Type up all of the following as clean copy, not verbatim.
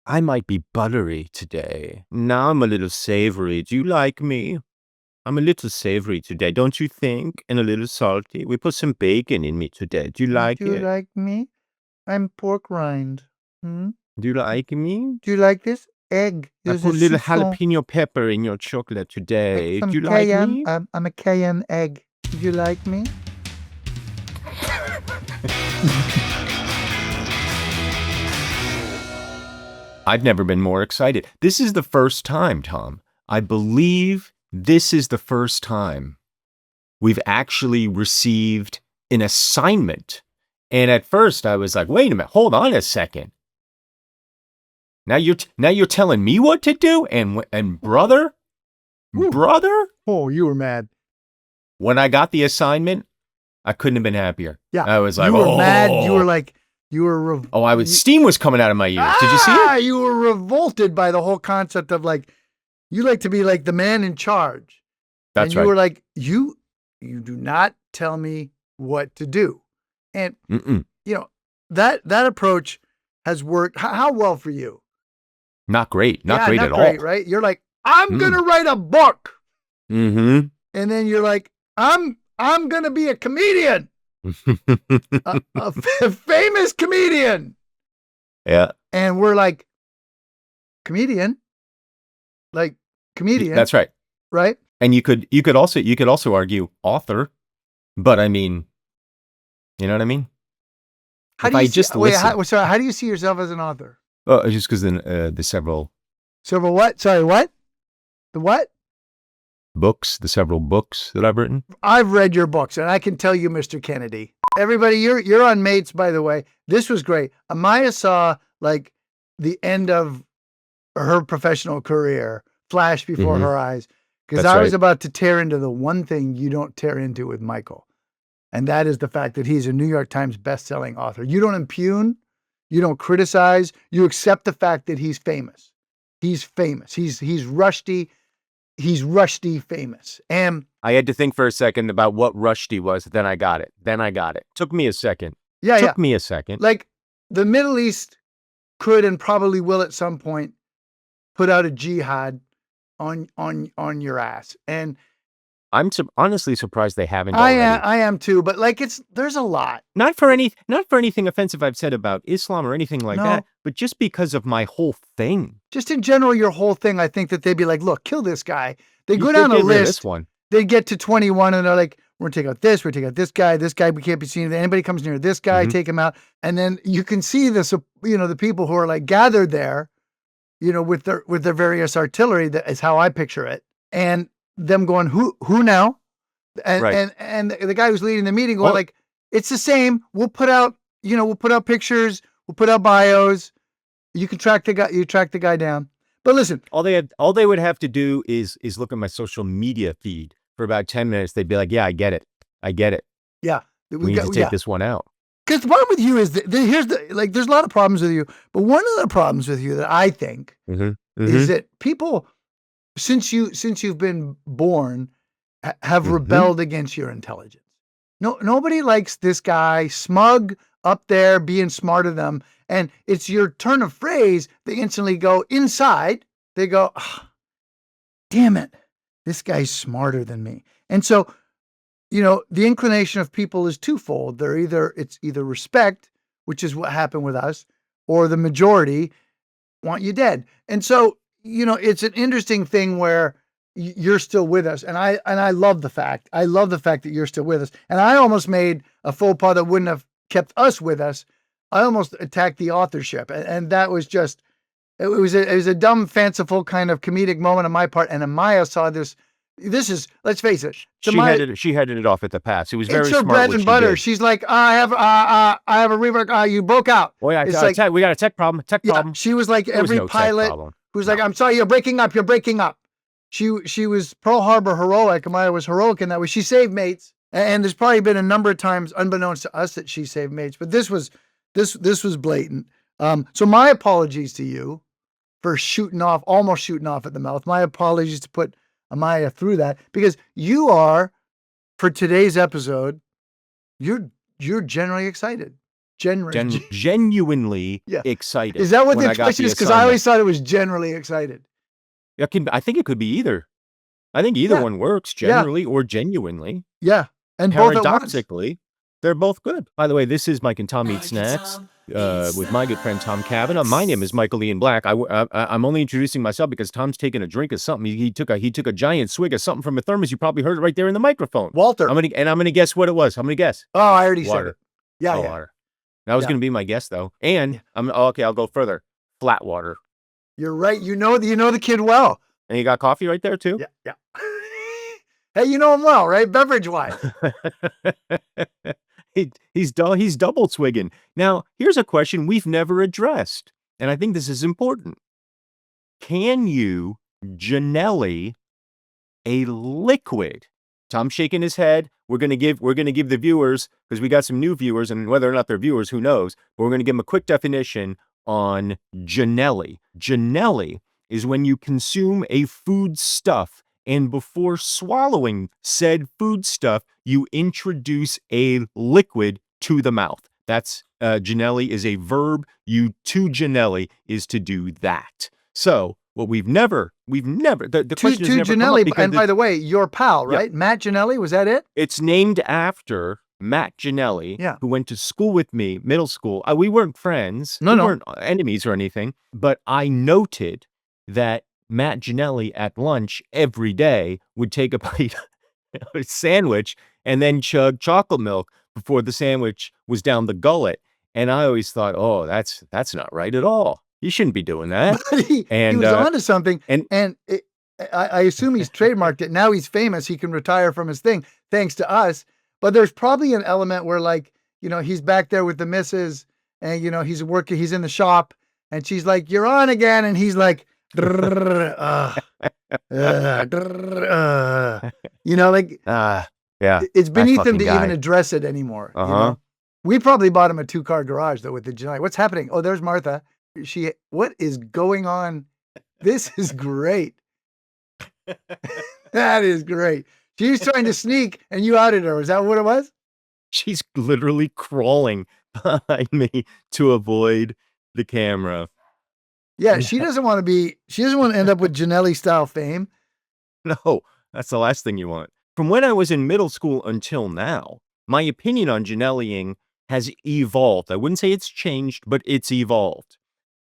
I might be buttery today. Now I'm a little savory. Do you like me? I'm a little savory today, don't you think? And a little salty. We put some bacon in me today. Do you like Do you it? like me? I'm pork rind. Hmm? Do you like me? Do you like this? Egg. I There's a put a little soupçon. jalapeno pepper in your chocolate Like today. some Do you like cayenne. me? I'm a cayenne egg. Do you like me? I've never been more excited. This is the first time, Tom. I believe this is the first time we've actually received an assignment. And at first I was like, wait a minute, hold on a second. Now you're telling me what to do? And brother, Oh, you were mad. when I got the assignment, I couldn't have been happier. Yeah. I was like, you were oh, mad. You were like, you were. steam was coming out of my ears. Did you see it? You were revolted by the whole concept of like, you like to be like the man in charge. That's and you right. were like, you do not tell me what to do. And, that approach has worked. How well for you? Not great. Not great not at great, all. right? You're like, I'm going to write a book. Mm-hmm. And then you're like, I'm going to be a comedian. a famous comedian. Yeah. And we're like, comedian? Like, comedian. That's right. Right? And you could also argue author, but I mean, you know what I mean? How do you how do you see yourself as an author? Just because the several what? Sorry, what? The what? the several books that I've written. I've read your books, and I can tell you, Mr. Kennedy. Everybody, you're on Mates, by the way. This was great. Amaya saw like the end of her professional career flash before her eyes, because I was about to tear into the one thing you don't tear into with Michael, and that is the fact that he's a New York Times best-selling author. You don't impugn, you don't criticize, you accept the fact that he's famous. He's famous. He's Rushdie. He's Rushdie famous. And I had to think for a second about what Rushdie was. Then I got it. Took me a second. Took me a second. Like the Middle East could and probably will at some point put out a jihad on your ass. And I'm honestly surprised they haven't I already. I am too, but like there's a lot. Not for anything offensive I've said about Islam or anything like that, but just because of my whole thing. Just in general, your whole thing, I think that they'd be like, look, kill this guy. They go down a list. They get to 21 and they're like, we're going to take out this, we're going to take out this guy, we can't be seen. If anybody comes near this guy, take him out. And then you can see this, the people who are like gathered there, with their various artillery. That is how I picture it. And them going, who now? And the guy who's leading the meeting going like, it's the same. We'll put out pictures, we'll put out bios. You can track the guy. You track the guy down. But listen, all they would have to do is look at my social media feed for about 10 minutes. They'd be like, "Yeah, I get it. Yeah, we need to take this one out." Because the problem with you is that there's a lot of problems with you, but one of the problems with you that I think is that people, since you've been born, have rebelled against your intelligence. Nobody likes this guy, smug, up there, being smart of them. And it's your turn of phrase. They instantly go inside. They go, oh, damn it, this guy's smarter than me. And so, the inclination of people is twofold. It's either respect, which is what happened with us, or the majority want you dead. And so, it's an interesting thing where you're still with us. And I love the fact. I love the fact that you're still with us. And I almost made a faux pas that wouldn't have kept us with us. I almost attacked the authorship. And that was just, it was a dumb, fanciful kind of comedic moment on my part. And Amaya saw this. This is, let's face it. She headed it off at the pass. It was very smart. It's her bread and butter. She's like, I have a rework. You broke out. Oh yeah, we got a tech problem. She was like every pilot who's like, I'm sorry, you're breaking up. She was Pearl Harbor heroic. Amaya was heroic in that way. She saved mates. And there's probably been a number of times, unbeknownst to us, that she saved mates. But this was blatant. So my apologies to you for almost shooting off at the mouth. My apologies to put Amaya through that, because you are, for today's episode, you're generally excited. genuinely Yeah. excited. Is that what when the I got twist the is? Because I assignment. always thought it was generally excited. I think it could be either. I think either Yeah. one works, generally or genuinely. Yeah. And both at once. Paradoxically, they're both good. By the way, this is Mike and Tom Eat Snacks with my good friend Tom Cavanaugh. My name is Michael Ian Black. I'm only introducing myself because Tom's taking a drink of something. He took a giant swig of something from a thermos. You probably heard it right there in the microphone. Walter. I'm gonna guess what it was. I'm gonna guess. Oh, I already said Water. it. Yeah, yeah. Water. That was gonna be my guess though. And okay, I'll go further. Flat water. You're right. You know the kid well. And you got coffee right there too? Yeah. Hey, you know him well, right? Beverage wise. He's double swigging. Now, here's a question we've never addressed, and I think this is important. Can you Janelli a liquid? Tom's shaking his head. We're gonna give the viewers, because we got some new viewers, and whether or not they're viewers, who knows? But we're gonna give them a quick definition on Janelli. Janelli is when you consume a foodstuff, and before swallowing said foodstuff, you introduce a liquid to the mouth. That's Janelli is a verb. To Janelli is to do that. So what we've never the question has never come up because and by the way, your pal, right? Yeah. Matt Janelli, was that it? It's named after Matt Janelli, who went to school with me, middle school. We weren't friends. We weren't enemies or anything, but I noted that Matt Janelli at lunch every day would take a bite of a sandwich and then chug chocolate milk before the sandwich was down the gullet. And I always thought, oh, that's not right at all. You shouldn't be doing that. He was onto something. I assume he's trademarked it. Now he's famous. He can retire from his thing thanks to us. But there's probably an element where, like, he's back there with the missus and, he's working, he's in the shop and she's like, "You're on again." And he's like, yeah. It's beneath him to even address it anymore. We probably bought him a 2-car garage though with the Janelli. What's happening? Oh, there's Martha. What is going on? This is great. That is great. She's trying to sneak and you outed her. Is that what it was? She's literally crawling behind me to avoid the camera. Yeah, she doesn't want to end up with Janelli style fame. No, that's the last thing you want. From when I was in middle school until now, my opinion on Janelliing has evolved. I wouldn't say it's changed, but it's evolved.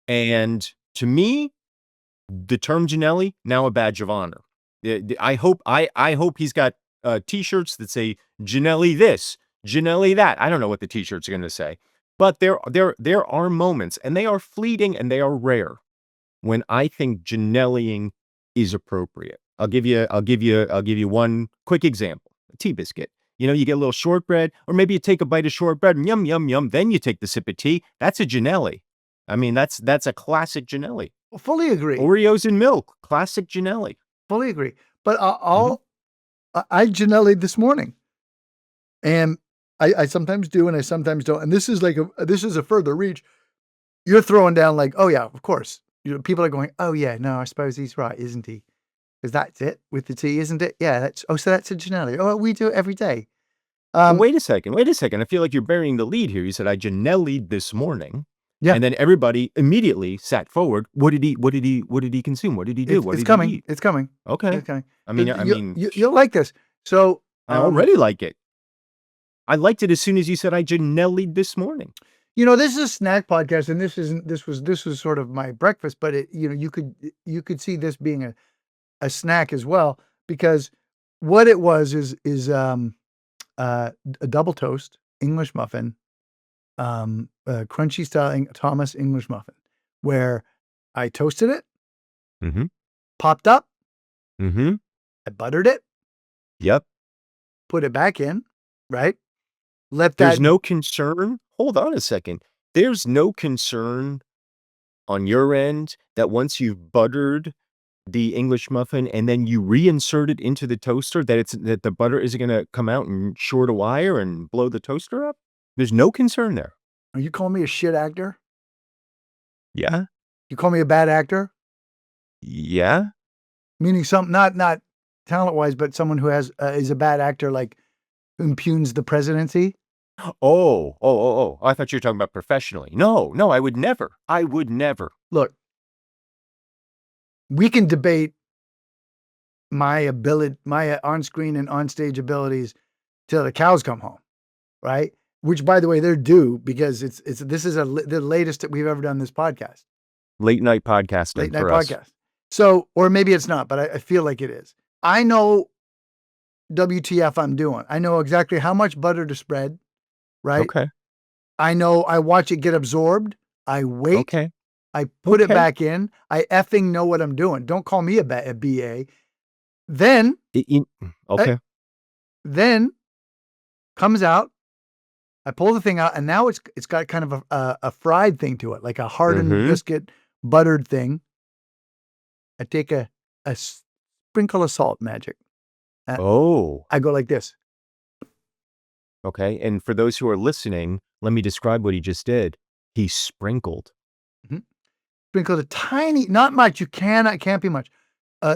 And to me, the term Janelli, now a badge of honor. I hope he's got t-shirts that say Janelli this, Janelli that. I don't know what the t-shirts are going to say, but there are moments, and they are fleeting and they are rare, when I think Janelliing is appropriate. I'll give you one quick example. A tea biscuit. You get a little shortbread, or maybe you take a bite of shortbread and yum, yum, yum. Then you take the sip of tea. That's a Janelli. I mean, that's a classic Janelli. Fully agree. Oreos and milk, classic Janelli. Fully agree. But I Janelli'd this morning, and I sometimes do and I sometimes don't. And this is a further reach. You're throwing down like, oh yeah, of course. People are going, oh yeah, no, I suppose he's right, isn't he? Because that's it with the tea, isn't it? Yeah. So that's a Janelli. Oh, we do it every day. Wait a second. I feel like you're burying the lead here. You said I Janelli'd this morning. Yeah. And then everybody immediately sat forward. What did he consume? What did he do? It's coming. It's coming. Okay. It's coming. I mean, you'll like this. So I already like it. I liked it as soon as you said I Janelli'd this morning. This is a snack podcast, and this was sort of my breakfast, but you could see this being a snack as well, because what it was is a double toast English muffin, crunchy style Thomas English muffin, where I toasted it, popped up, I buttered it, put it back in, right? There's no concern. Hold on a second. There's no concern on your end that once you've buttered the English muffin and then you reinsert it into the toaster, that the butter isn't going to come out and short a wire and blow the toaster up? There's no concern there. Are you calling me a shit actor? Yeah. You call me a bad actor? Yeah. Meaning not talent wise, but someone who is a bad actor, like impugns the presidency. Oh. I thought you were talking about professionally. No, I would never. Look, we can debate my on-screen and on-stage abilities till the cows come home, right? Which, by the way, they're due because this is the latest that we've ever done this podcast. Late night podcasting. Late night for podcast. Us. So, or maybe it's not, but I feel like it is. I know WTF I'm doing. I know exactly how much butter to spread, right? Okay. I know I watch it get absorbed. I wait. Okay. I put it back in. I effing know what I'm doing. Don't call me a BA. Then, okay. Then comes out. I pull the thing out, and now it's got kind of a fried thing to it, like a hardened biscuit, buttered thing. I take a sprinkle of salt, magic. I go like this. Okay, and for those who are listening, let me describe what he just did. He sprinkled. Sprinkled a tiny, not much. You can't be much.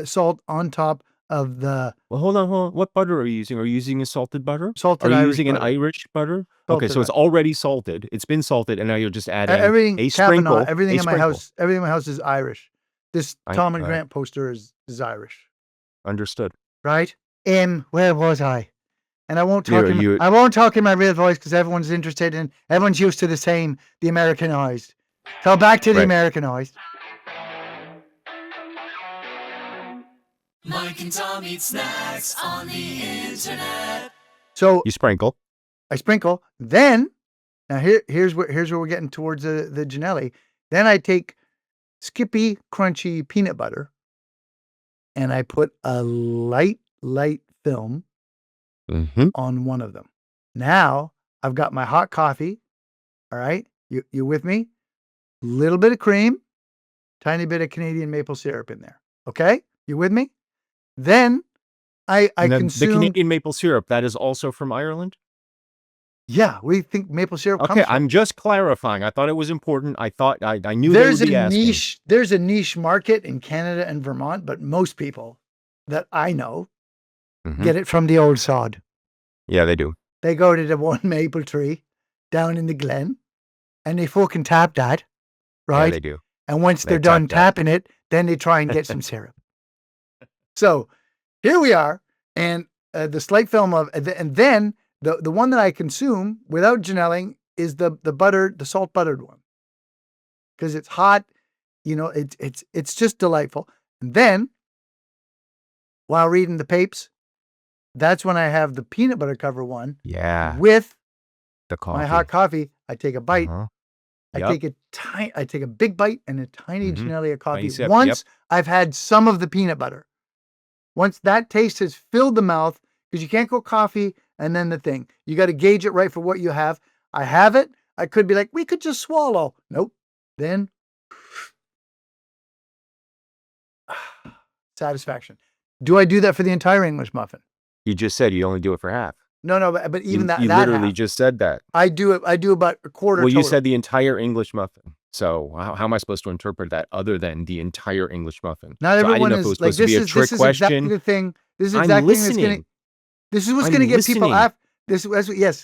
Salt on top of the. Well, hold on. What butter are you using? Are you using a salted butter? Salted Are you Irish using butter. an Irish butter? Salted okay, so it's already salted. It's been salted, and now you're just adding everything. a sprinkle. Everything in my house. Everything in my house is Irish. This Tom and Grant poster is Irish. Understood. Right? Where was I? And I won't talk. I won't talk in my real voice because everyone's interested in. Everyone's used to the Americanized. So back to the Americanized. Mike and Tom eat snacks on the internet. So you sprinkle. I sprinkle. Then, now here's where we're getting towards the Janelli. Then I take Skippy crunchy peanut butter, and I put a light film on one of them. Now I've got my hot coffee. All right, you with me? Little bit of cream, tiny bit of Canadian maple syrup in there. Okay, you with me? Then I consume the Canadian maple syrup. That is also from Ireland. Yeah, we think maple syrup comes from. I'm just clarifying. I thought it was important. I thought I knew there's there's a niche market in Canada and Vermont, but most people that I know get it from the old sod. Yeah, they do. They go to the one maple tree down in the glen, and they fucking tap that, right? Yeah, they do. And once they're done tapping it, then they try and get some syrup. So here we are, and the slight film of, and then the one that I consume without Janelling is the salt buttered one, because it's hot, it's just delightful. And then while reading the papes, that's when I have the peanut butter cover one. Yeah. With the coffee. My hot coffee. I take a bite. I take a big bite and a tiny Janelli of coffee. Once I've had some of the peanut butter. Once that taste has filled the mouth, because you can't go coffee and then the thing. You got to gauge it right for what you have. I have it. I could be like, we could just swallow. Nope. Then satisfaction. Do I do that for the entire English muffin? You just said you only do it for half. No, but even you literally just said that. I do about a quarter. Well, you said the entire English muffin. So how am I supposed to interpret that other than the entire English muffin? Not everyone is like this. This is exactly the thing. This is exactly this is what's going to get people off.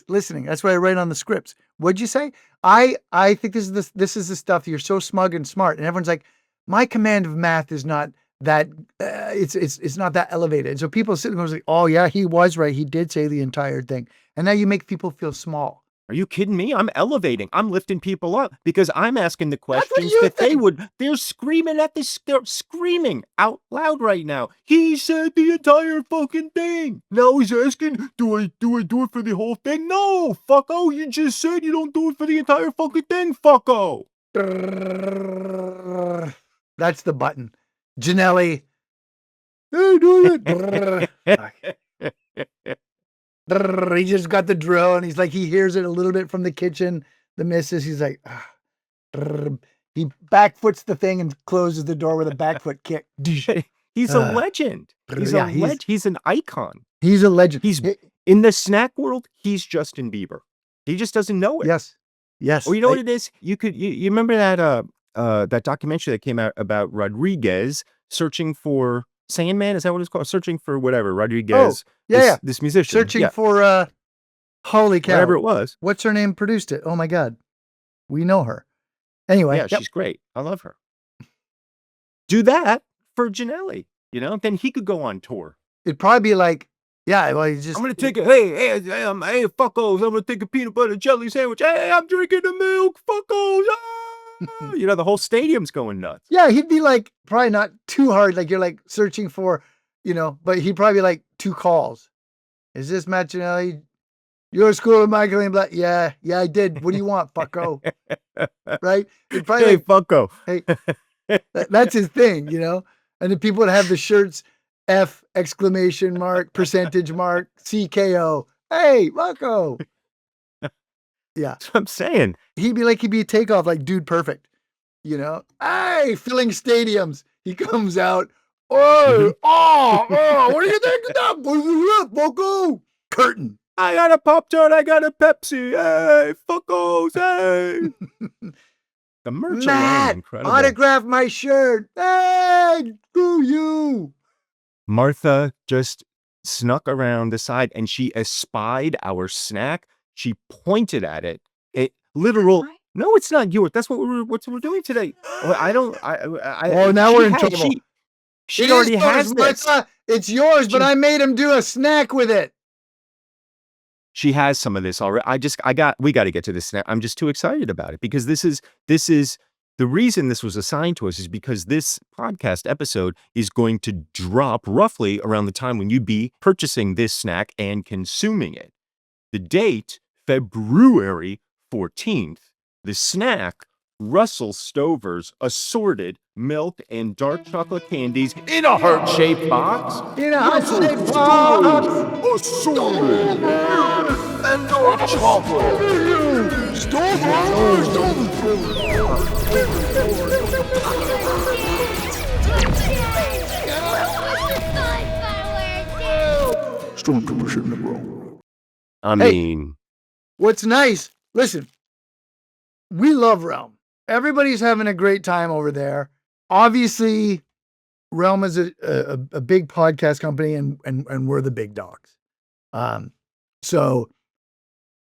Listening. That's what I write on the scripts. What'd you say? I think this is the stuff. You're so smug and smart, and everyone's like, my command of math is not that. It's not that elevated. And so people sitting there like, oh yeah, he was right. He did say the entire thing, and now you make people feel small. Are you kidding me? I'm elevating. I'm lifting people up because I'm asking the questions that they're screaming at this. They're screaming out loud right now. He said the entire fucking thing. Now he's asking, do I do it for the whole thing? No, fucko. You just said you don't do it for the entire fucking thing, fucko. That's the button. Janelli. Hey, do it. He just got the drill, and he's like, he hears it a little bit from the kitchen. The missus, he's like, he backfoots the thing and closes the door with a backfoot kick. He's a legend. He's an icon. He's a legend. He's in the snack world. He's Justin Bieber. He just doesn't know it. Yes. Oh, you know what it is? You remember that documentary that came out about Rodriguez searching for Sandman? Is that what it's called? Searching for whatever. Rodriguez. Oh, yeah. This musician. Searching for Holy cow. whatever it was. What's her name produced it? Oh my God. We know her. Anyway. Yeah, she's great. I love her. Do that for Janelli, then he could go on tour. It'd probably be like, yeah, well, you just. I'm going to take hey, fuckos, I'm going to take a peanut butter jelly sandwich. Hey, I'm drinking the milk, fuckos. The whole stadium's going nuts. Yeah, he'd be like, probably not too hard. Like you're like searching for, but he'd probably be like 2 calls. Is this Matt Janelli? Your school of Michael and Black? Yeah, I did. What do you want, fucko? Right? It'd probably Hey, fucko. Hey, that's his thing, And then people would have the shirts F ! Percentage mark, CKO. Hey, fucko. Yeah. That's what I'm saying. He'd be a takeoff, like Dude Perfect, Hey, filling stadiums. He comes out. Oh, what do you think of that? Fucko. Curtain. I got a Pop-Tart, I got a Pepsi. Hey, fuckos, hey. The merch alone, incredible. Autograph my shirt. Hey, screw you. Martha just snuck around the side and she espied our snack. She pointed at it. No, it's not yours. That's what we're doing today. Now we're in trouble. She already has this. Martha, it's yours, but I made him do a snack with it. She has some of this already. We got to get to this snack. I'm just too excited about it because this is the reason this was assigned to us is because this podcast episode is going to drop roughly around the time when you'd be purchasing this snack and consuming it. The date, February 14th. The snack, Russell Stover's assorted milk and dark chocolate candies in a heart-shaped box. Assorted milk and dark chocolate. Stormtrooper shouldn't have rolled. I mean, what's nice? Listen, we love Realm. Everybody's having a great time over there. Obviously, Realm is a big podcast company, and we're the big dogs. So,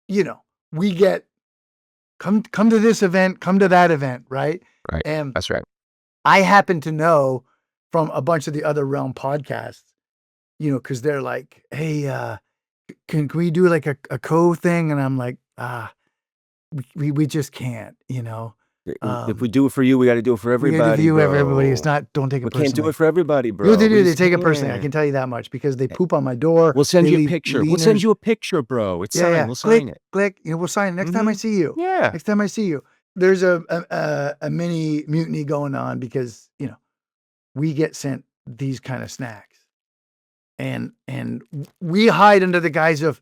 we get come to this event, come to that event, right? Right. And that's right. I happen to know from a bunch of the other Realm podcasts, because they're like, hey, can we do like a co thing? And I'm like, we just can't, if we do it for you, we got to do it for everybody. Everybody. It's not. Don't take it personally. We can't do it for everybody, bro. No, they do. They take it personally. I can tell you that much because they poop on my door. We'll send you a picture. We'll send you a picture, bro. It's signed. We'll sign it. Click. We'll sign it next time I see you. Yeah. Next time I see you. There's a mini mutiny going on because we get sent these kind of snacks, and we hide under the guise of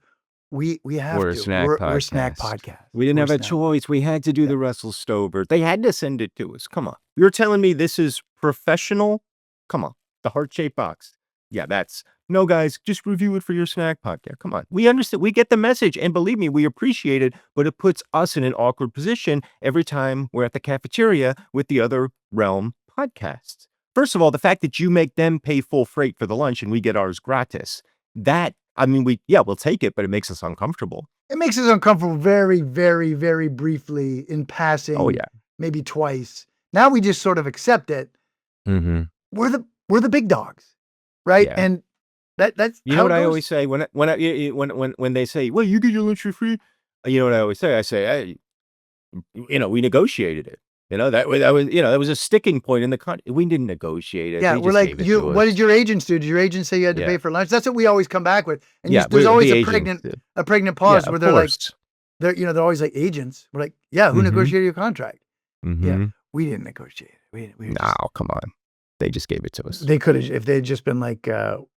we're a snack podcast. We didn't have a choice. We had to do the Russell Stover. They had to send it to us. Come on. You're telling me this is professional? Come on. The heart-shaped box. Yeah, no, guys, just review it for your snack podcast. Come on. We understand. We get the message. And believe me, we appreciate it, but it puts us in an awkward position every time we're at the cafeteria with the other Realm podcasts. First of all, the fact that you make them pay full freight for the lunch and we get ours gratis, we'll take it, but it makes us uncomfortable. It makes us uncomfortable very, very, very briefly in passing. Oh, yeah. Maybe twice. Now we just sort of accept it. Mm-hmm. We're the big dogs, right? Yeah. And that's what I always say when they say, well, you get your lunch for free. You know what I always say? I say, hey, we negotiated it. That was a sticking point in the contract. We didn't negotiate it. Yeah, we're like, what did your agents do? Did your agent say you had to pay for lunch? That's what we always come back with. And there's always a pregnant pause where they're like, they're always like, agents. We're like, yeah, who negotiated your contract? Mm-hmm. Yeah, we didn't negotiate it. Come on. They just gave it to us. They could have, if they had just been like, we're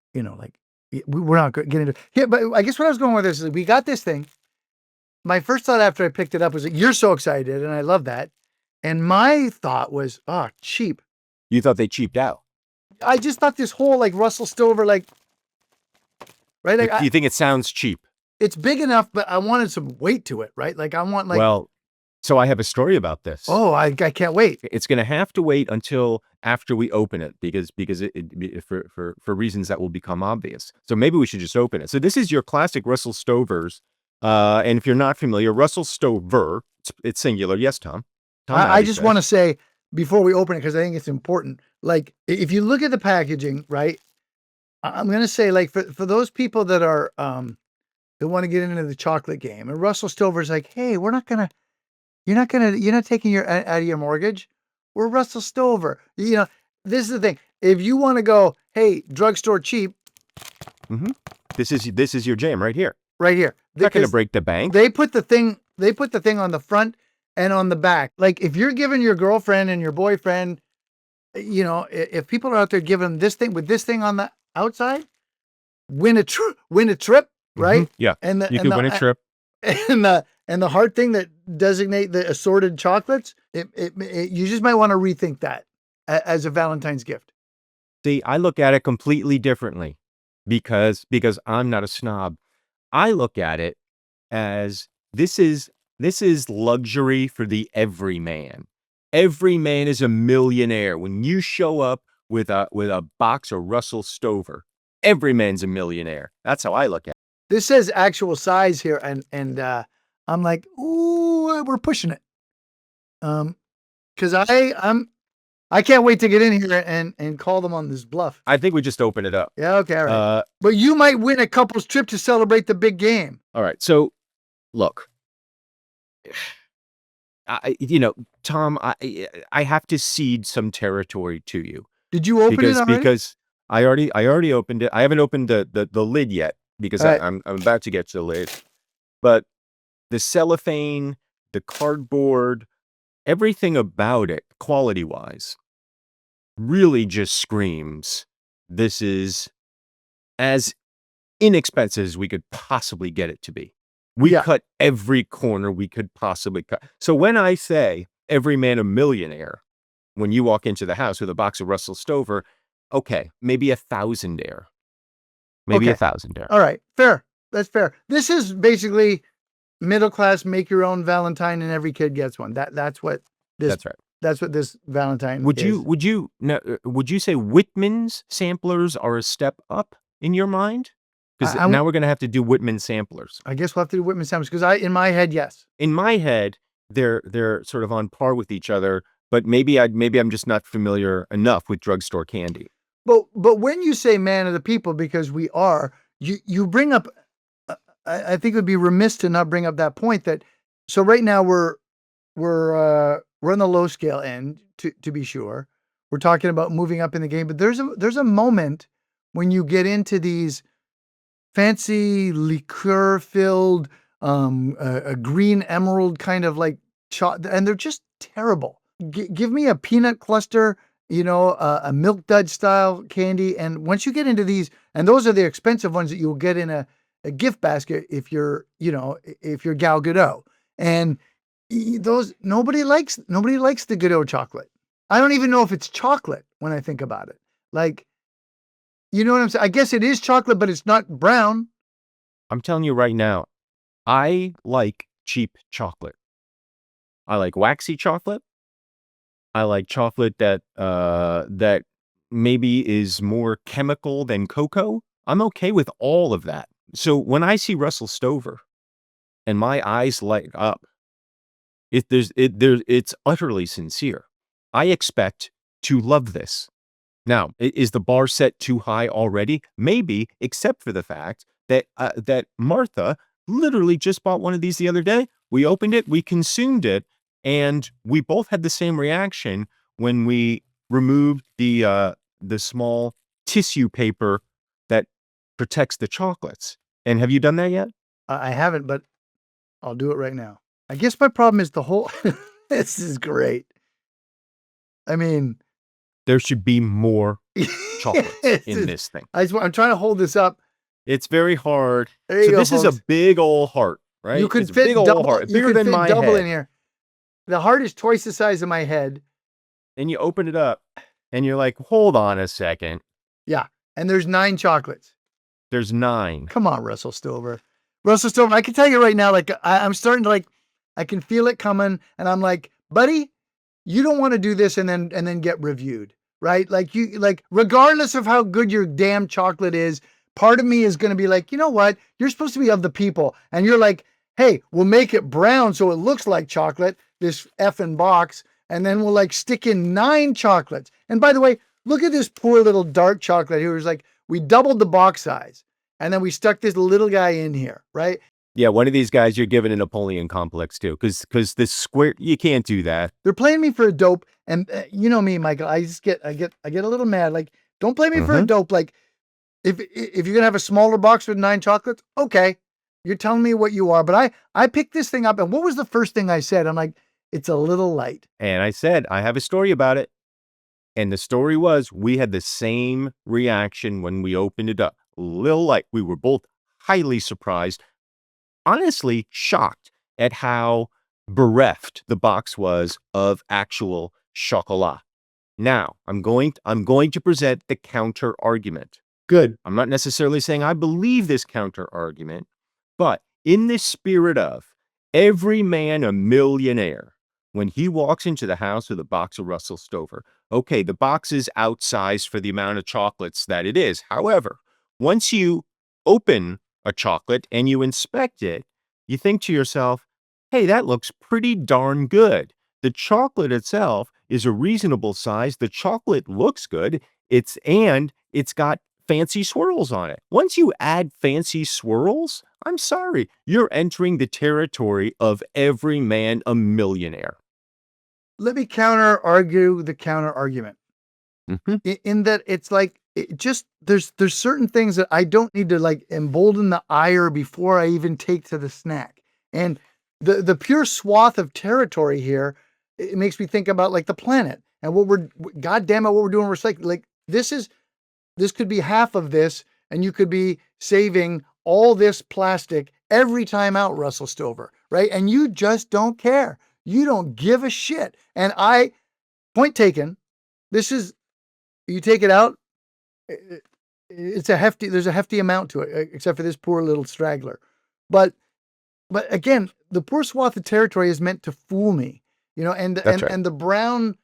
not getting into it. Yeah, but I guess what I was going with this is we got this thing. My first thought after I picked it up was like, you're so excited, and I love that. And my thought was, cheap. You thought they cheaped out? I just thought this whole like Russell Stover, right? Like, you think it sounds cheap? It's big enough, but I wanted some weight to it, right? Like I want so I have a story about this. Oh, I can't wait. It's going to have to wait until after we open it because for reasons that will become obvious. So maybe we should just open it. So this is your classic Russell Stover's And if you're not familiar, Russell Stover, it's singular. Yes, Tom. I just want to say before we open it, because I think it's important. Like, if you look at the packaging, right? I'm gonna say, like, for those people that are that want to get into the chocolate game, and Russell Stover's like, hey, you're not taking your out of your mortgage. We're Russell Stover. You know, this is the thing. If you want to go, hey, drugstore cheap, this is your jam right here. right here. Not going to break the bank. They put the thing on the front and on the back. Like, if you're giving your girlfriend and your boyfriend, you know, if people are out there giving this thing with this thing on the outside, win a trip, right? Yeah, and you could win a trip. And the hard thing that designate the assorted chocolates, you just might want to rethink that as a Valentine's gift. See, I look at it completely differently because I'm not a snob. I look at it as this is luxury for the everyman. Every man is a millionaire. When you show up with a box of Russell Stover, every man's a millionaire. That's how I look at it. This says actual size here, and I'm like, ooh, we're pushing it. Because I can't wait to get in here and call them on this bluff. I think we just open it up. Yeah, okay, all right. But you might win a couple's trip to celebrate the big game. All right, so look, Tom, I have to cede some territory to you. Did you open it already? Because I already opened it. I haven't opened the lid yet because right. I'm about to get to the lid. But the cellophane, the cardboard, everything about it, quality-wise, really just screams this is as inexpensive as we could possibly get it to be. We cut every corner we could possibly cut. So when I say every man a millionaire, when you walk into the house with a box of Russell Stover, okay, maybe $1,000 Maybe $1,000 All right, fair. That's fair. This is basically middle class, make your own Valentine, and every kid gets one. That's what this. That's right. That's what this Valentine Would is. would you say Whitman's samplers are a step up in your mind? Because now we're going to have to do Whitman samplers. I guess we'll have to do Whitman samplers because in my head, yes. In my head, they're sort of on par with each other, but maybe I'm just not familiar enough with drugstore candy. But when you say man of the people, because we are, you bring up. I think it would be remiss to not bring up that point that. So right now we're on the low scale end to be sure. We're talking about moving up in the game, but there's a moment when you get into these fancy liqueur filled, a green emerald kind of like and they're just terrible. Give me a peanut cluster, a milk dud style candy. And once you get into these, and those are the expensive ones that you'll get in a gift basket if you're Gal Gadot. And those, nobody likes the Godot chocolate. I don't even know if it's chocolate when I think about it. Like, you know what I'm saying? I guess it is chocolate, but it's not brown. I'm telling you right now, I like cheap chocolate. I like waxy chocolate. I like chocolate that maybe is more chemical than cocoa. I'm okay with all of that. So when I see Russell Stover and my eyes light up, it's utterly sincere. I expect to love this. Now, is the bar set too high already? Maybe, except for the fact that Martha literally just bought one of these the other day. We opened it, we consumed it, and we both had the same reaction when we removed the small tissue paper that protects the chocolates. And have you done that yet? I haven't, but I'll do it right now. I guess my problem is the whole. This is great. I mean, there should be more chocolates in this thing. I'm trying to hold this up. It's very hard. So this is a big old heart, right? You could it's fit big old double, heart, you bigger could than fit my double head. in here. The heart is twice the size of my head. And you open it up, and you're like, "Hold on a second." Yeah, and there's 9 chocolates. There's 9. Come on, Russell Stover. Russell Stover, I can tell you right now, like I'm starting to I can feel it coming, and I'm like, buddy, you don't want to do this and then get reviewed, right? Like regardless of how good your damn chocolate is, part of me is going to be like, you know what? You're supposed to be of the people, and you're like, hey, we'll make it brown so it looks like chocolate, this effing box, and then we'll like stick in 9 chocolates. And by the way, look at this poor little dark chocolate here. It was like, we doubled the box size and then we stuck this little guy in here, right? Yeah, one of these guys you're giving a Napoleon complex to, because this square, you can't do that. They're playing me for a dope, and you know me, Michael. I get a little mad. Like, don't play me for a dope. Like, if you're gonna have a smaller box with 9 chocolates, okay, you're telling me what you are. But I picked this thing up, and what was the first thing I said? I'm like, it's a little light. And I said, I have a story about it. And the story was, we had the same reaction when we opened it up. A little light. We were both highly surprised, honestly shocked at how bereft the box was of actual chocolat. Now, I'm going to present the counter argument. Good. I'm not necessarily saying I believe this counter argument, but in the spirit of every man a millionaire, when he walks into the house with a box of Russell Stover, okay, the box is outsized for the amount of chocolates that it is. However, once you open a chocolate and you inspect it, you think to yourself, hey, that looks pretty darn good. The chocolate itself is a reasonable size. The chocolate looks good. It's got fancy swirls on it. Once you add fancy swirls, I'm sorry, you're entering the territory of every man a millionaire. Let me counter argue the counter argument. In that it's like, there's certain things that I don't need to like embolden the ire before I even take to the snack. And the pure swath of territory here, it makes me think about like the planet and what we're doing recycling. Like, this could be half of this, and you could be saving all this plastic every time out, Russell Stover, right? And you just don't care. You don't give a shit. And point taken, you take it out, there's a hefty amount to it, except for this poor little straggler. But again, the poor swath of territory is meant to fool me, and the brown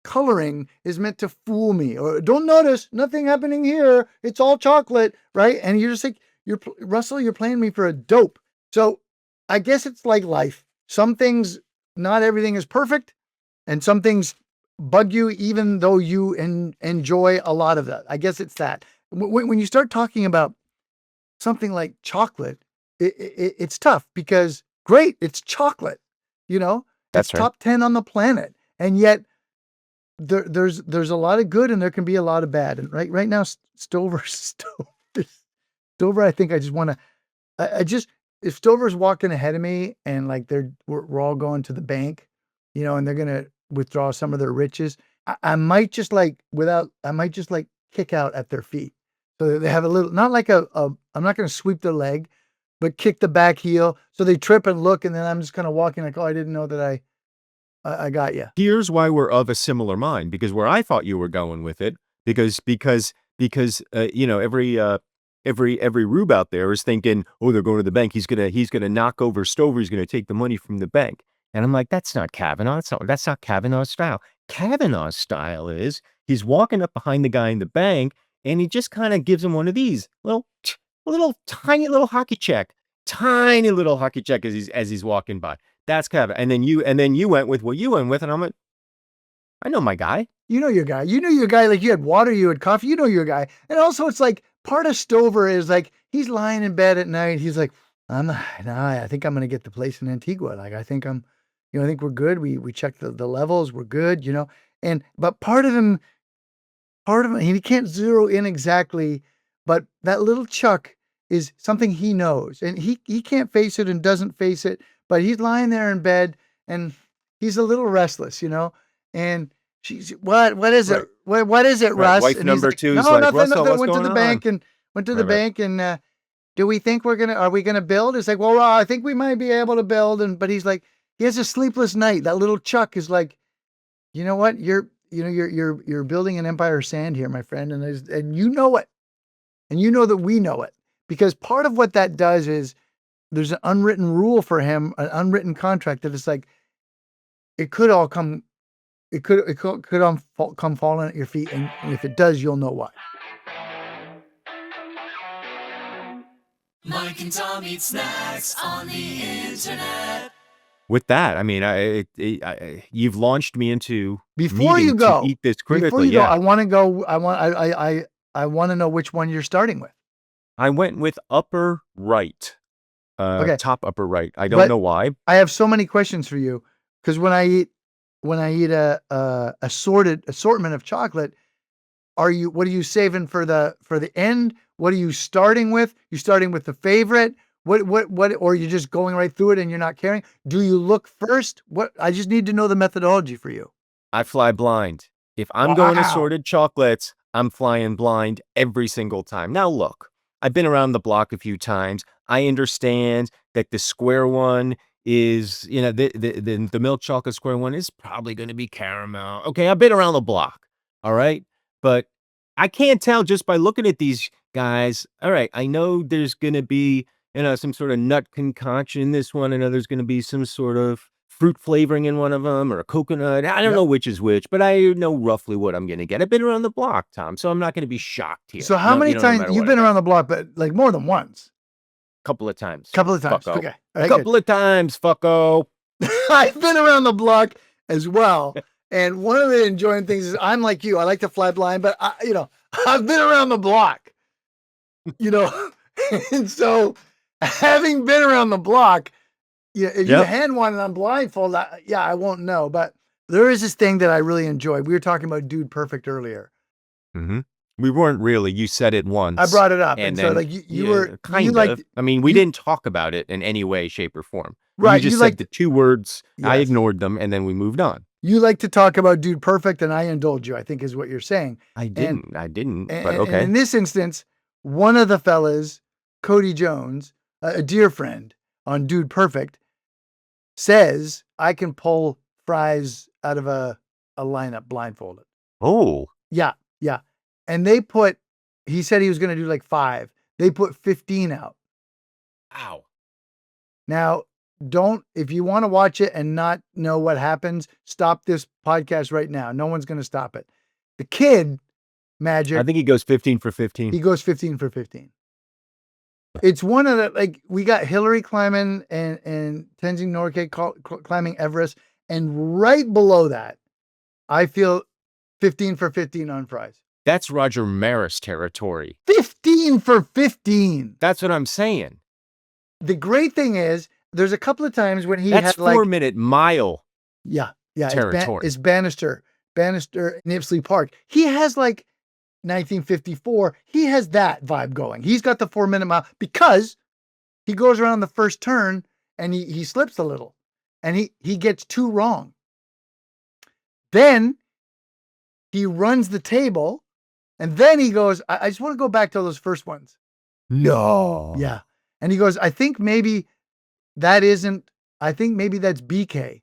coloring is meant to fool me. Or don't notice, nothing happening here. It's all chocolate, right? And you're just like, Russell, you're playing me for a dope. So I guess it's like life. Some things, not everything is perfect, and some things bug you even though you enjoy a lot of that. I guess it's that. When you start talking about something like chocolate, it's tough because, great, it's chocolate, That's it's right. top 10 on the planet. And yet there's a lot of good and there can be a lot of bad. And right now, Stover, I think I just want to, if Stover's walking ahead of me and like we're all going to the bank, and they're going to withdraw some of their riches, I might just kick out at their feet. So that they have a little, not like I'm not going to sweep their leg, but kick the back heel. So they trip and look, and then I'm just kind of walking like, oh, I didn't know that I got you. Here's why we're of a similar mind, because where I thought you were going with it, because every rube out there is thinking, oh, they're going to the bank. He's gonna knock over Stover. He's gonna take the money from the bank. And I'm like, that's not Kavanaugh. That's not Kavanaugh's style. Kavanaugh's style is he's walking up behind the guy in the bank, and he just kind of gives him one of these little tiny little hockey check as he's walking by. That's Kevin. And then you went with what you went with, and I'm like, I know my guy. You know your guy. Like, you had water, you had coffee. You know your guy. And also, it's like, part of Stover is like, he's lying in bed at night. He's like, I think I'm gonna get the place in Antigua. Like, I think I think we're good. We checked the levels. We're good. But part of him, he can't zero in exactly. But that little Chuck is something he knows, and he can't face it and doesn't face it. But he's lying there in bed, and he's a little restless, And she's, what is it? What is it, Russ? Wife And number like, two is no, like, nothing, Russell, nothing. what's Went to going the on? bank and do we think are we gonna build? It's like, well, I think we might be able to build. But he's like, he has a sleepless night. That little Chuck is like, you know what? You're building an empire of sand here, my friend. And you know it. And you know that we know it. Because part of what that does is there's an unwritten rule for him, an unwritten contract that it's like, it could all come falling at your feet. And if it does, you'll know why. Mike and Tom eat snacks on the internet. With that, I mean, you've launched me into Before you needing to go, eat this before critically. you go, Yeah, I want to go. I want to know which one you're starting with. I went with upper right, Okay, top upper right. I don't but know why. I have so many questions for you because when I eat a assortment of chocolate, what are you saving for the end? What are you starting with? You starting with the favorite? What or you're just going right through it and you're not caring? Do you look first? What I just need to know the methodology for you. I fly blind. If I'm going Wow. assorted chocolates, I'm flying blind every single time. Now, look, I've been around the block a few times. I understand that the square one is, the milk chocolate square one is probably going to be caramel. Okay, I've been around the block. All right. But I can't tell just by looking at these guys. All right. I know there's going to be, some sort of nut concoction in this one. I know there's going to be some sort of fruit flavoring in one of them or a coconut. I don't Yep. know which is which, but I know roughly what I'm going to get. I've been around the block, Tom, so I'm not going to be shocked here. So how many No times matter you've what I been get. around the block, but like more than once? Couple of times. Couple of times. Fucko. Okay. All right, Couple of times, fucko. I've been around the block as well. And one of the enjoying things is I'm like you. I like to fly blind, but I've been around the block, and so having been around the block, if you Yep. hand one and I'm blindfolded, I won't know. But there is this thing that I really enjoy. We were talking about Dude Perfect earlier. Mm-hmm. We weren't really. You said it once. I brought it up, and so then like you were kind you of. liked I mean, we you- didn't talk about it in any way, shape, or form. right. You just You said like the two words. I yes. ignored them, and then we moved on. You like to talk about Dude Perfect, and I indulge you. I think is what you're saying. I And didn't. But And okay. in this instance, one of the fellas, Cody Jones, a dear friend on Dude Perfect, says I can pull fries out of a lineup blindfolded. Oh, Yeah, yeah. And he said he was going to do like 5. They put 15 out. ow. Now, if you want to watch it and not know what happens, stop this podcast right now. No one's going to stop it. The kid, Magic, I think he goes 15 for 15. he goes 15 for 15. It's one of the, we got Hillary climbing and Tenzing Norgay climbing Everest. And right below that, I feel 15 for 15 on fries. That's Roger Maris territory. 15 for 15. That's what I'm saying. The great thing is, there's a couple of times when he That's had 4-minute mile. yeah, territory. It's Bannister, Nipsley Park. He has 1954. He has that vibe going. He's got the 4-minute mile because he goes around the first turn and he slips a little and he gets 2 wrong. Then he runs the table and then he goes, I just want to go back to those first ones. No. Yeah. And he goes, I think maybe that's BK.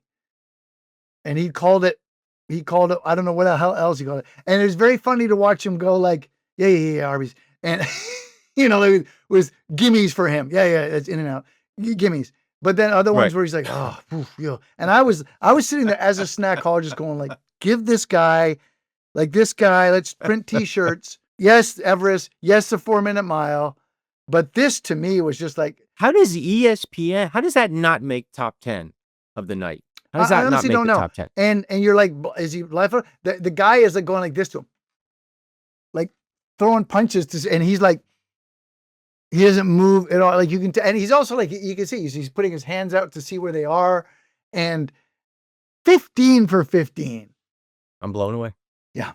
And he called it, I don't know what the hell else he called it. And it was very funny to watch him go yeah, Arby's. And, it was gimmies for him. Yeah, it's in and out. Gimmies. But then other ones where he's like, oh, oof, yeah. And I was sitting there as a snack caller just going give this guy, let's print t-shirts. Yes, Everest. Yes, the 4-minute mile. But this to me was just how does ESPN, how does that not make top 10 of the night? How does that I not make don't the know. top 10? And you're like, is he live? The guy is going like this to him, throwing punches and he's he doesn't move at all. You can, and he's also you can see he's putting his hands out to see where they are, and 15 for 15. I'm blown away. Yeah.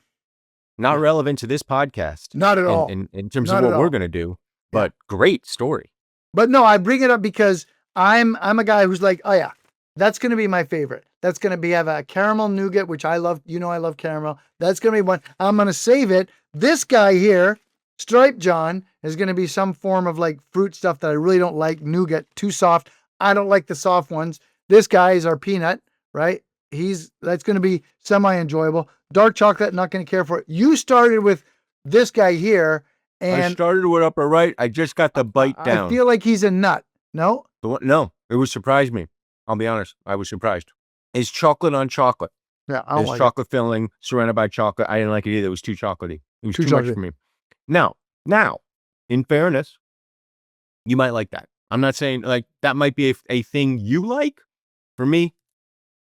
Not relevant to this podcast. Not at all. In terms Not of what at we're all. going to do, but great story. But no, I bring it up because I'm a guy who's oh yeah, that's going to be my favorite. That's going to have a caramel nougat, which I love. I love caramel. That's going to be one. I'm going to save it. This guy here, Striped John, is going to be some form of fruit stuff that I really don't like. Nougat, too soft. I don't like the soft ones. This guy is our peanut, right? That's going to be semi-enjoyable. Dark chocolate, not going to care for it. You started with this guy here. And I started with upper right. I just got the bite down. I feel like he's a nut. No? No, it would surprise me. I'll be honest. I was surprised. It's chocolate on chocolate. Yeah, I don't It's like chocolate filling surrounded by chocolate. I didn't like it either. It was too chocolatey. It was Too too much chocolatey. for me. Now, in fairness, You might like that. I'm not saying like that might be a thing you like. For me,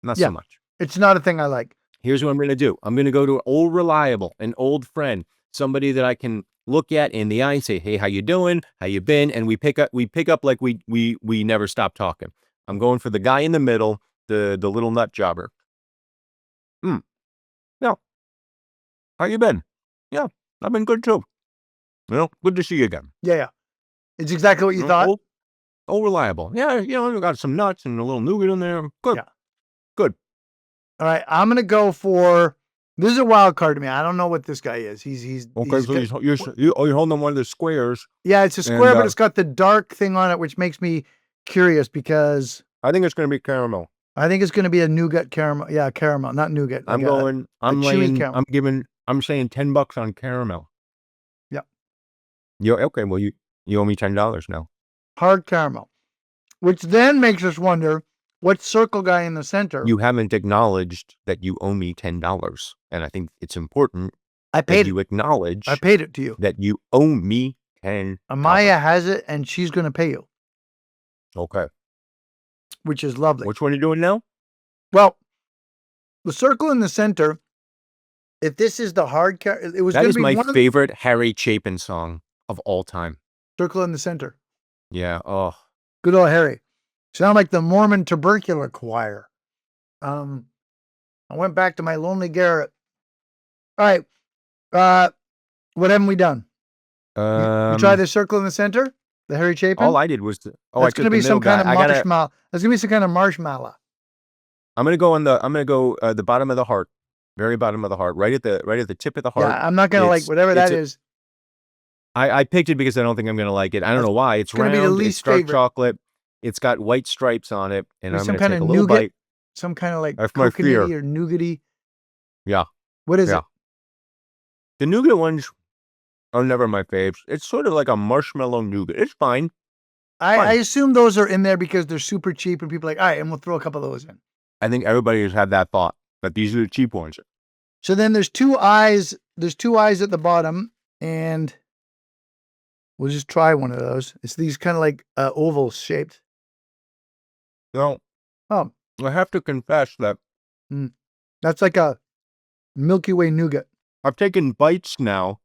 not Yeah. so much. It's not a thing I like. Here's what I'm going to do. I'm going to go to an old reliable, an old friend, somebody that I can look at in the eye and say, "Hey, how you doing? How you been?" And we pick up like we never stop talking. I'm going for the guy in the middle, the little nut jobber. Yeah. How you been? Yeah, I've been good too. Good to see you again. Yeah. It's exactly what you thought. Old reliable. Yeah, we got some nuts and a little nougat in there. Good. Yeah. Good. All right. I'm going to go for, this is a wild card to me. I don't know what this guy is. Okay, so you're holding on one of the squares. Yeah, it's a square, but it's got the dark thing on it, which makes me curious because I think it's going to be caramel. I think it's going to be a nougat caramel. Yeah, caramel, not nougat. I'm saying $10 on caramel. Yeah. Okay, well, you owe me $10 now. Hard caramel, which then makes us wonder what circle guy in the center. You haven't acknowledged that you owe me $10. And I think it's important you acknowledge I paid it to you. that you owe me $10. Amaya has it and she's going to pay you. Okay. Which is lovely. Which one are you doing now? Well, the circle in the center, if this is the hard caramel, it was That going is to be my favorite Harry Chapin song of all time. Circle in the center. Yeah. Oh. Good old Harry. Sound like the Mormon tubercular choir. I went back to my lonely garret. All right. What haven't we done? You try the circle in the center? The Harry Chapin? All I did was that's going to be some kind of marshmallow. That's going to be some kind of marshmallow. I'm going to go the bottom of the heart. Very bottom of the heart. Right at the tip of the heart. Yeah, I'm not going to like whatever that is. I picked it because I don't think I'm going to like it. I don't know why. It's round. Be the least it's dark favorite. Chocolate. It's got white stripes on it, and There's I'm going to take a little nougat, bite. some kind of like That's my fear. coconutty or nougaty. Yeah. What is it? The nougat ones are never my faves. It's sort of like a marshmallow nougat. It's fine. I assume those are in there because they're super cheap and people are like, all right, and we'll throw a couple of those in. I think everybody has had that thought, that these are the cheap ones. So then there's two eyes. There's two eyes at the bottom, and we'll just try one of those. It's these kind of like oval shaped. No. Oh. I have to confess that. That's like a Milky Way nougat. I've taken bites now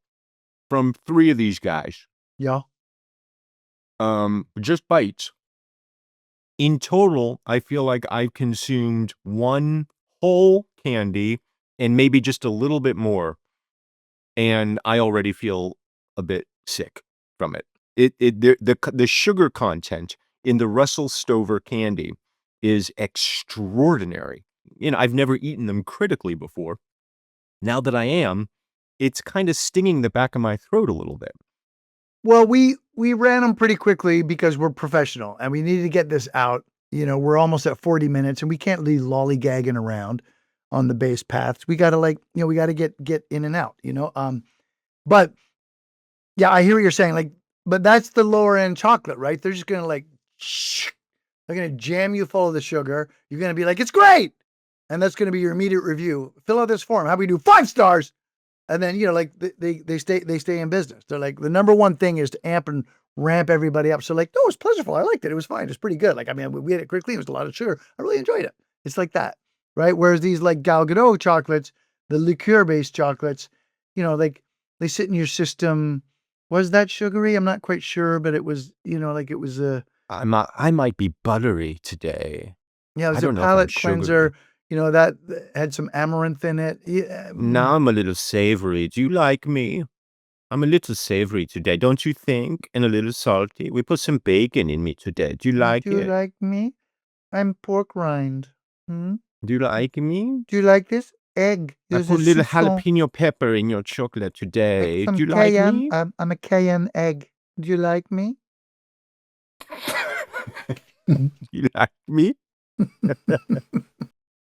from 3 of these guys. Yeah. Just bites. In total, I feel like I've consumed 1 whole candy and maybe just a little bit more. And I already feel a bit sick from it. The sugar content in the Russell Stover candy is extraordinary. I've never eaten them critically before. Now that I am, it's kind of stinging the back of my throat a little bit. Well, we ran them pretty quickly because we're professional and we needed to get this out. We're almost at 40 minutes and we can't leave lollygagging around on the base paths. We got to we got to get in and out, But yeah, I hear what you're saying. But that's the lower end chocolate, right? They're just going to they're going to jam you full of the sugar. You're going to be like, it's great. And that's going to be your immediate review. Fill out this form. How we do 5 stars. And then, they stay in business. They're like, the number one thing is to amp and ramp everybody up. So no, it was pleasurable. I liked it. It was fine. It was pretty good. We ate it quickly. It was a lot of sugar. I really enjoyed it. It's like that, right? Whereas these Gal Gadot chocolates, the liqueur-based chocolates, they sit in your system. Was that sugary? I'm not quite sure, but it was, it was a... I might be buttery today. Yeah, it was a palate cleanser. That had some amaranth in it. Yeah. Now I'm a little savory. Do you like me? I'm a little savory today, don't you think? And a little salty. We put some bacon in me today. Do you like it? Do you like me? I'm pork rind. Do you like me? Do you like this? Egg. I put a little jalapeno pepper in your chocolate today. Do you like me? I'm a cayenne egg. Do you like me? Do you like me?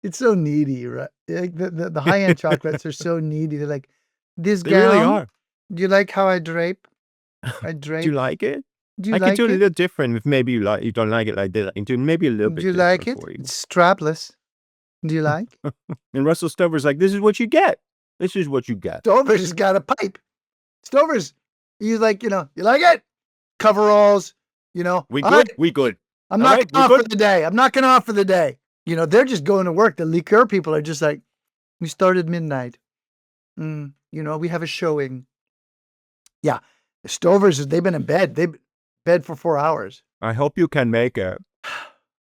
It's so needy, right? The high-end chocolates are so needy. They're like, this gown. They really are. Do you like how I drape? Do you like it? Do you I like could do it? a little different if maybe you don't like it like that. I can do maybe a little bit Do you like it? for you. It's strapless. Do you like? And Russell Stover's like, this is what you get. This is what you get. Stover's has got a pipe. Stover's, he's like, you like it? Coveralls, You know, We all good? right, We good. I'm All knocking right, we're off for good. the day. I'm knocking off for the day. You know, they're just going to work. The liqueur people are just like, we started midnight. You know, we have a showing. Yeah. The Stovers, they've been in bed. They've been in bed for 4 hours. I hope you can make it.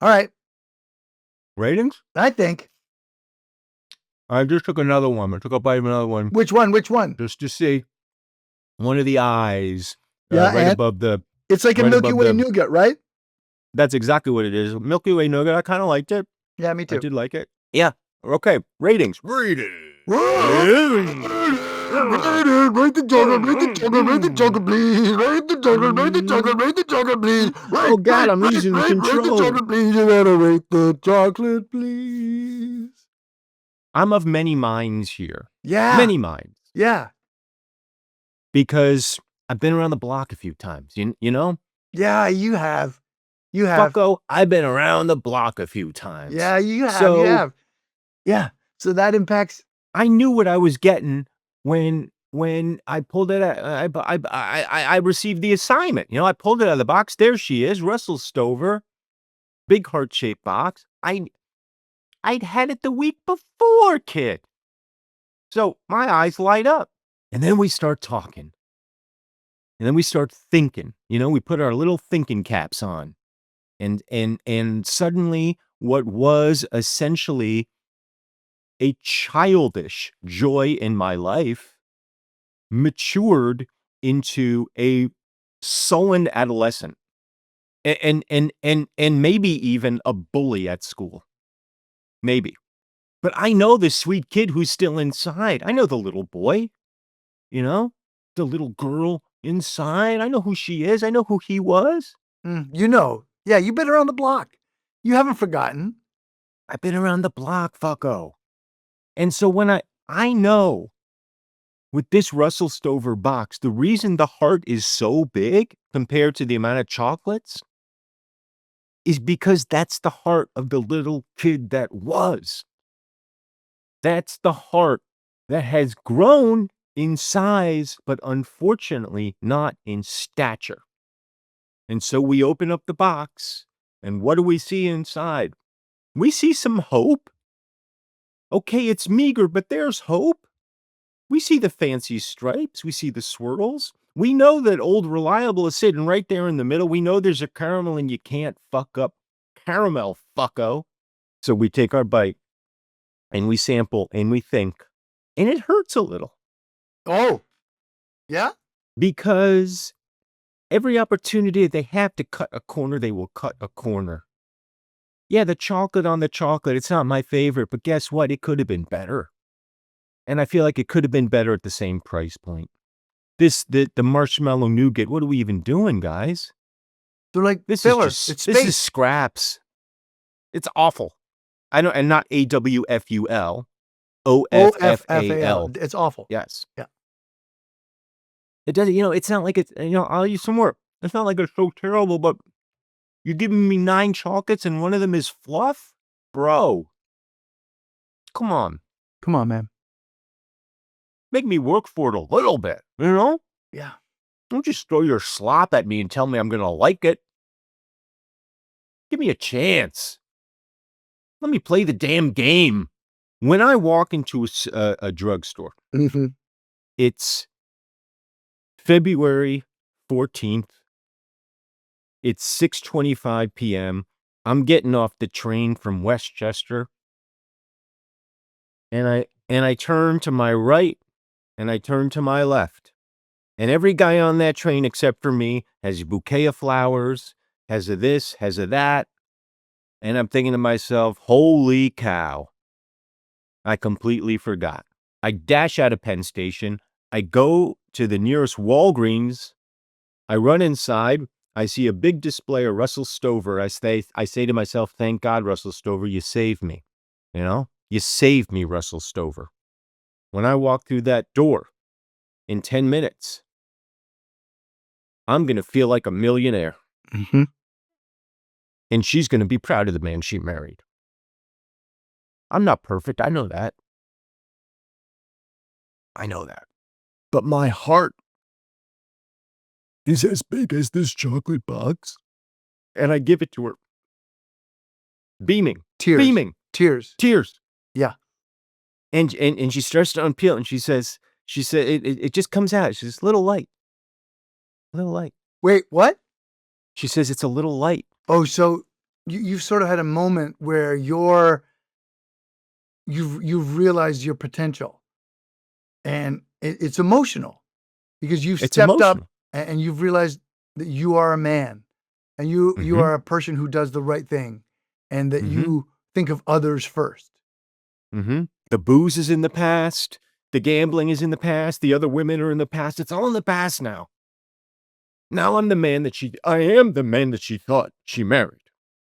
All right. Ratings? I think. I just took another one. I took a bite of another one Which one? Which one? just to see one of the eyes Yeah, right and above the. it's like a right Milky above Way the- nougat, right? That's exactly what it is. Milky Way nougat. I kind of liked it. Yeah, me I too. did like it. Yeah. Okay. Ratings. Rate the chocolate, please. Rate the chocolate, please. Oh, God, I'm losing Rate the control. chocolate, please. You gotta rate the chocolate, please. I'm of many minds here. Yeah. Many minds. Yeah. Because I've been around the block a few times. You know? Yeah, you have. You have. Fucko, I've been around the block a few times. Yeah, you have. So you have. Yeah. So that impacts. I knew what I was getting when I pulled it out. I received the assignment. You know, I pulled it out of the box. There she is, Russell Stover, big heart-shaped box. I'd had it the week before, kid. So my eyes light up, and then we start talking, and then we start thinking. You know, we put our little thinking caps on, and suddenly, what was essentially a childish joy in my life matured into a sullen adolescent and maybe even a bully at school. Maybe. But I know the sweet kid who's still inside. I know the little boy, you know, the little girl inside. I know who she is. I know who he was. You know. Yeah, you've been around the block. You haven't forgotten. I've been around the block, fucko. And so when I know with this Russell Stover box, the reason the heart is so big compared to the amount of chocolates is because that's the heart of the little kid that was. That's the heart that has grown in size, but unfortunately not in stature. And so we open up the box, and what do we see inside? We see some hope. Okay, it's meager, but there's hope. We see the fancy stripes. We see the swirls. We know that Old Reliable is sitting right there in the middle. We know there's a caramel and you can't fuck up caramel, fucko. So we take our bite and we sample and we think, and it hurts a little Oh. Yeah? because every opportunity they have to cut a corner, they will cut a corner. Yeah, the chocolate on the chocolate, it's not my favorite, but guess what? It could have been better. And I feel like it could have been better at the same price point. The marshmallow nougat, what are we even doing, guys? They're like This filler. is just It's this is space. scraps. It's awful. I know, and not AWFUL, OFFAL. It's awful. Yes. Yeah. It doesn't, it's not like it's, I'll use some more. It's not like it's so terrible, but you're giving me 9 chocolates and one of them is fluff? Bro. Come on. Come on, man. Make me work for it a little bit, you know? Yeah. Don't just throw your slop at me and tell me I'm going to like it. Give me a chance. Let me play the damn game. When I walk into a drugstore, Mm-hmm. it's February 14th. It's 6:25 p.m. I'm getting off the train from Westchester. And I turn to my right and I turn to my left. And every guy on that train except for me has a bouquet of flowers, has a this, has a that. And I'm thinking to myself, holy cow. I completely forgot. I dash out of Penn Station. I go to the nearest Walgreens. I run inside. I see a big display of Russell Stover. I say to myself, thank God, Russell Stover, you saved me. You know, you saved me, Russell Stover. When I walk through that door in 10 minutes, I'm going to feel like a millionaire. Mm-hmm. And she's going to be proud of the man she married. I'm not perfect. I know that. I know that. But my heart is as big as this chocolate box. And I give it to her. Beaming. Tears. Beaming. Tears. Tears. Yeah. And she starts to unpeel and she said, it just comes out. She says, little light. Little light. Wait, what? She says, it's a little light. Oh, so you've sort of had a moment where you've realized your potential, and it's emotional because you've It's stepped up emotional. and you've realized that you are a man, and you are a person who does the right thing, and that you think of others first. The booze is in the past. The gambling is in the past. The other women are in the past. It's all in the past now. Now I am the man that she thought she married.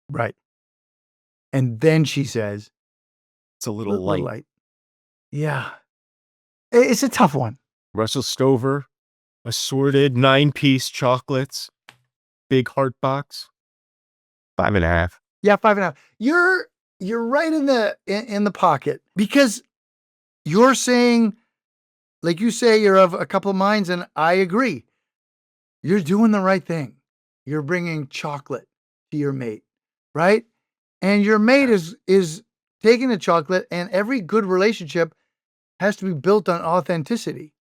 Right. And then she says, It's a little light. light. Yeah. It's a tough one. Russell Stover, assorted 9-piece chocolates, big heart box, 5.5. Yeah, 5.5. You're right in the pocket, because you're saying, like you say, you're of a couple of minds, and I agree. You're doing the right thing. You're bringing chocolate to your mate, right? And your mate is taking the chocolate, and every good relationship has to be built on authenticity.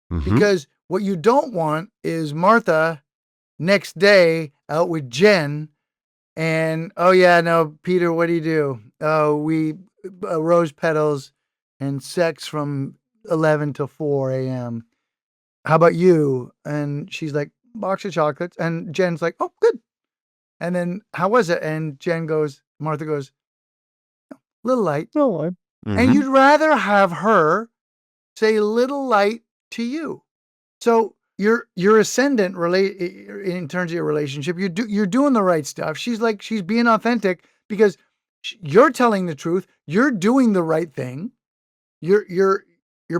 Because what you don't want is Martha next day out with Jen and, oh yeah, no, Peter, what do you do? Oh, we rose petals and sex from 11 to 4 a.m. How about you? And she's like, box of chocolates. And Jen's like, oh, good. And then, how was it? And Martha goes, little light. And you'd rather have her say little light to you. So your ascendant in terms of your relationship, you're doing the right stuff. She's being authentic because you're telling the truth. You're doing the right thing. You're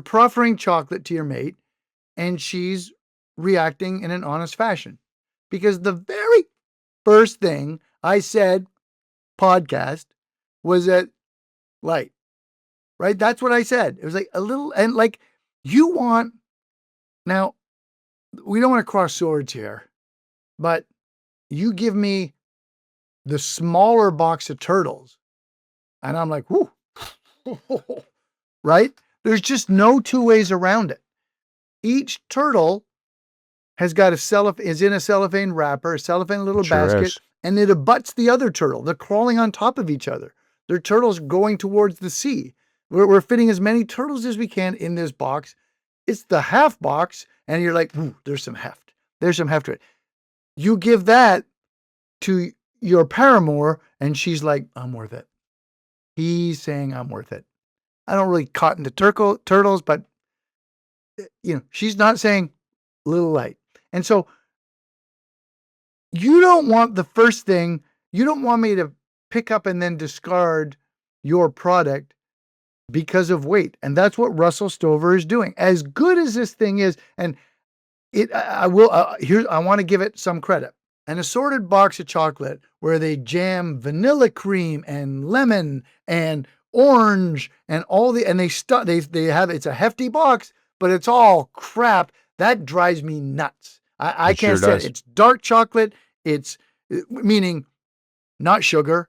proffering chocolate to your mate, and she's reacting in an honest fashion. Because the very first thing I said, podcast, was that light, right? That's what I said. It was like a little, and like you want, now we don't want to cross swords here, but you give me the smaller box of turtles, and I'm like, whoo, right? There's just no two ways around it. Each turtle has got is in a cellophane wrapper, a cellophane little basket, and it abuts the other turtle. They're crawling on top of each other. They're turtles going towards the sea. We're fitting as many turtles as we can in this box. It's the half box, and you're like, ooh, there's some heft. There's some heft to it. You give that to your paramour, and she's like, I'm worth it. He's saying I'm worth it. I don't really cotton to turtles, but she's not saying little light. And so you don't want the first thing, you don't want me to pick up and then discard your product because of weight. And that's what Russell Stover is doing. As good as this thing is, and I want to give it some credit. An assorted box of chocolate where they jam vanilla cream and lemon and orange and they have, it's a hefty box, but it's all crap. That drives me nuts. I can't say it. It's dark chocolate. It's meaning not sugar.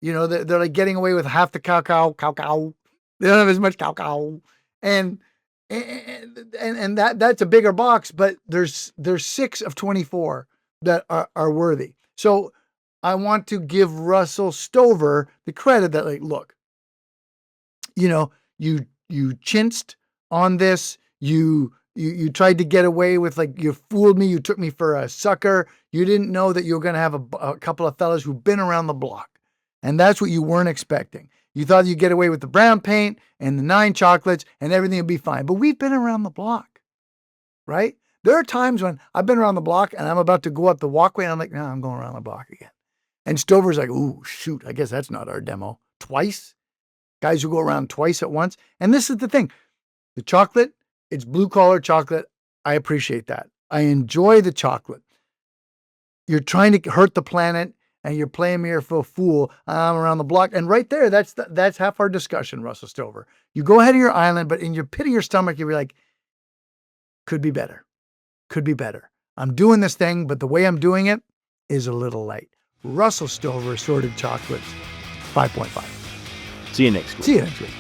They're like getting away with half the cacao. They don't have as much cacao. And that's a bigger box, but there's 6 of 24 that are worthy. So I want to give Russell Stover the credit that, like, look, you chinced on this. You tried to get away with, like, you fooled me. You took me for a sucker. You didn't know that you were going to have a couple of fellas who've been around the block. And that's what you weren't expecting. You thought you'd get away with the brown paint and the 9 chocolates and everything would be fine. But we've been around the block, right? There are times when I've been around the block and I'm about to go up the walkway and I'm like, no, I'm going around the block again. And Stover's like, ooh, shoot, I guess that's not our demo. Twice? Guys who go around twice at once. And this is the thing. The chocolate, it's blue collar chocolate. I appreciate that. I enjoy the chocolate. You're trying to hurt the planet and you're playing me for a fool. I'm around the block. And right there, that's half our discussion, Russell Stover. You go ahead of your island, but in your pit of your stomach, you'll be like, could be better. Could be better. I'm doing this thing, but the way I'm doing it, is a little light. Russell Stover Assorted Chocolates, 5.5. See you next week. See you next week.